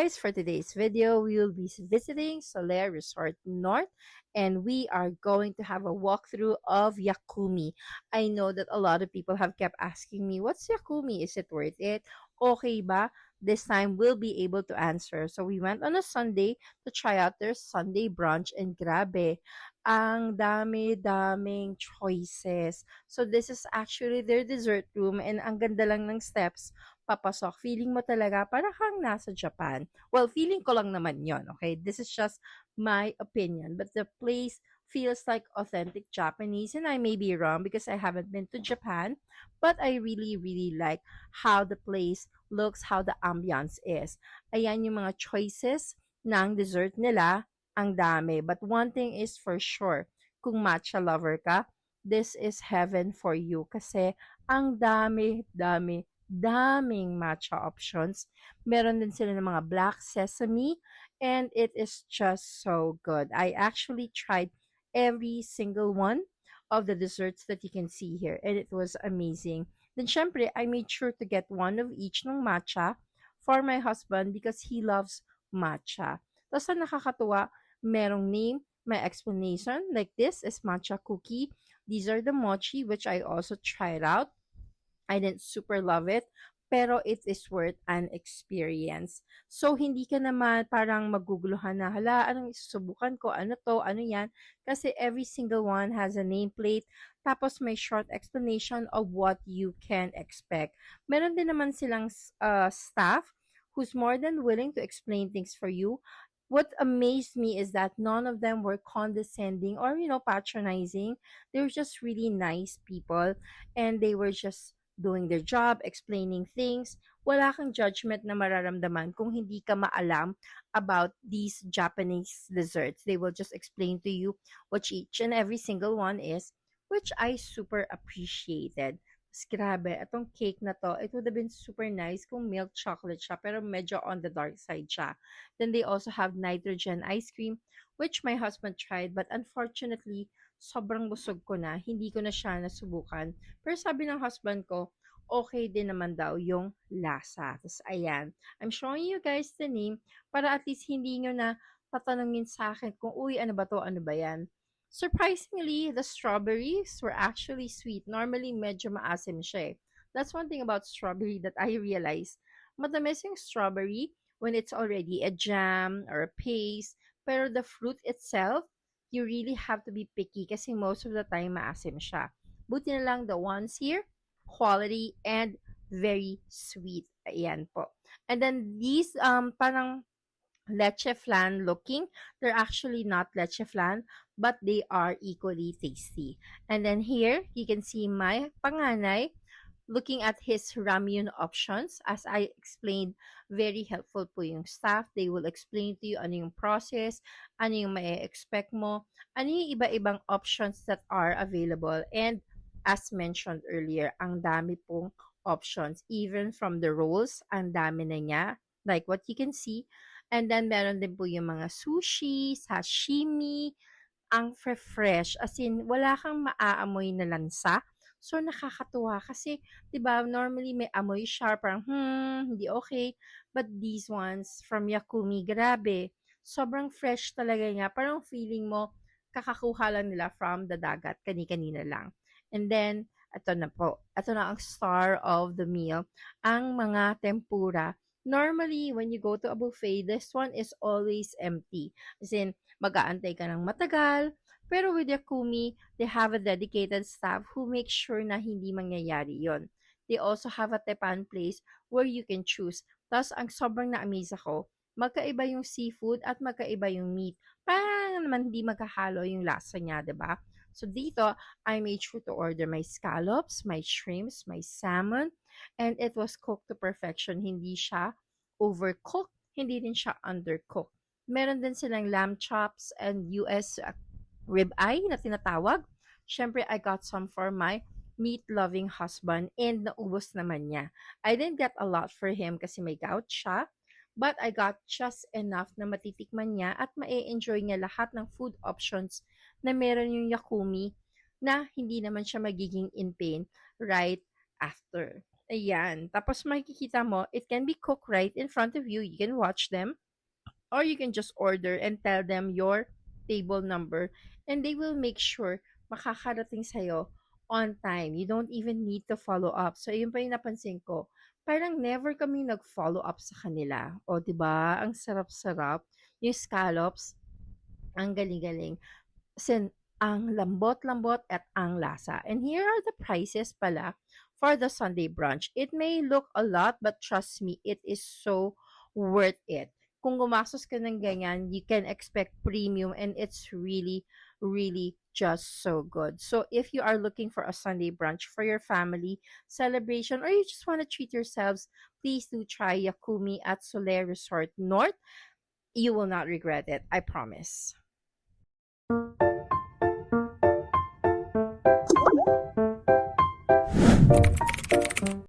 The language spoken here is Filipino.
guys, for today's video, we will be visiting Solaire Resort North and we are going to have a walkthrough of Yakumi. I know that a lot of people have kept asking me, what's Yakumi? Is it worth it? Okay ba? This time we'll be able to answer. So we went on a Sunday to try out their Sunday brunch and grabe, ang dami-daming choices. So this is actually their dessert room and ang ganda lang ng steps papasok, feeling mo talaga para kang nasa Japan. Well, feeling ko lang naman yon, okay? This is just my opinion. But the place feels like authentic Japanese, and I may be wrong because I haven't been to Japan, but I really, really like how the place looks, how the ambiance is. Ayan yung mga choices ng dessert nila, ang dami. But one thing is for sure, kung matcha lover ka, this is heaven for you kasi ang daming matcha options. Meron din sila ng mga black sesame and it is just so good. I actually tried every single one of the desserts that you can see here and it was amazing. Then syempre, I made sure to get one of each ng matcha for my husband because he loves matcha. Tapos ang nakakatuwa, merong name, may explanation. Like this is matcha cookie. These are the mochi, which I also tried out. I didn't super love it, pero it is worth an experience. So, hindi ka naman parang maguguluhan na, hala, anong isusubukan ko? Ano to? Ano yan? Kasi every single one has a nameplate, tapos may short explanation of what you can expect. Meron din naman silang staff who's more than willing to explain things for you. What amazed me is that none of them were condescending or, patronizing. They were just really nice people and they were just doing their job, explaining things. Wala kang judgment na mararamdaman kung hindi ka maalam about these Japanese desserts. They will just explain to you what each and every single one is, which I super appreciated. Mas grabe, itong cake na to, it would have been super nice kung milk chocolate siya, pero medyo on the dark side siya. Then they also have nitrogen ice cream, which my husband tried, but unfortunately, sobrang busog ko na, hindi ko na siya nasubukan. Pero sabi ng husband ko, okay din naman daw yung lasa. Tapos ayan, I'm showing you guys the name para at least hindi nyo na tatanungin sa akin kung, uy, ano ba to, ano ba yan? Surprisingly, the strawberries were actually sweet. Normally, medyo maasim siya eh. That's one thing about strawberry that I realized. Matamis yung strawberry when it's already a jam or a paste. Pero the fruit itself, you really have to be picky kasi most of the time maasim siya. Buti na lang the ones here, quality and very sweet. Ayan po. And then these parang leche flan looking, they're actually not leche flan, but they are equally tasty. And then here, you can see my panganay looking at his ramyun options. As I explained, very helpful po yung staff. They will explain to you ano yung process, ano yung may expect mo, ano yung iba-ibang options that are available. And as mentioned earlier, ang dami pong options. Even from the rolls, ang dami na niya. Like what you can see. And then, meron din po yung mga sushi, sashimi, ang fresh. As in, wala kang maaamoy na lansa. So, nakakatuwa kasi, di ba, normally may amoy siya, parang, hindi okay. But these ones from Yakumi, grabe. Sobrang fresh talaga niya. Parang feeling mo, kakakuha lang nila from the dagat, kani-kanina lang. And then, ito na po. Ito na ang star of the meal. Ang mga tempura. Normally, when you go to a buffet, this one is always empty. As in, mag-aantay ka ng matagal. Pero with Yakumi, they have a dedicated staff who make sure na hindi mangyayari yon. They also have a tepan place where you can choose. Tapos, ang sobrang na-amaze ako, magkaiba yung seafood at magkaiba yung meat. Parang naman hindi magkahalo yung lasa niya, ba diba? So, dito, I made sure to order my scallops, my shrimps, my salmon, and it was cooked to perfection. Hindi siya overcooked, hindi din siya undercooked. Meron din silang lamb chops and US rib eye na tinatawag. Siyempre, I got some for my meat-loving husband and naubos naman niya. I didn't get a lot for him kasi may gout siya, but I got just enough na matitikman niya at ma-enjoy niya lahat ng food options na meron yung Yakumi na hindi naman siya magiging in pain right after. Ayan. Tapos makikita mo, it can be cooked right in front of you. You can watch them. Or you can just order and tell them your table number and they will make sure makakarating sa'yo on time. You don't even need to follow up. So, yun pa yung napansin ko. Parang never kami nag-follow up sa kanila. O, di ba? Ang sarap-sarap. Yung scallops, ang galing-galing. Sin ang lambot-lambot at ang lasa. And here are the prices pala for the Sunday brunch. It may look a lot, but trust me, it is so worth it. Kung gumastos ka ng ganyan, you can expect premium and it's really, really just so good. So if you are looking for a Sunday brunch for your family celebration or you just want to treat yourselves, please do try Yakumi at Soleil Resort North. You will not regret it. I promise.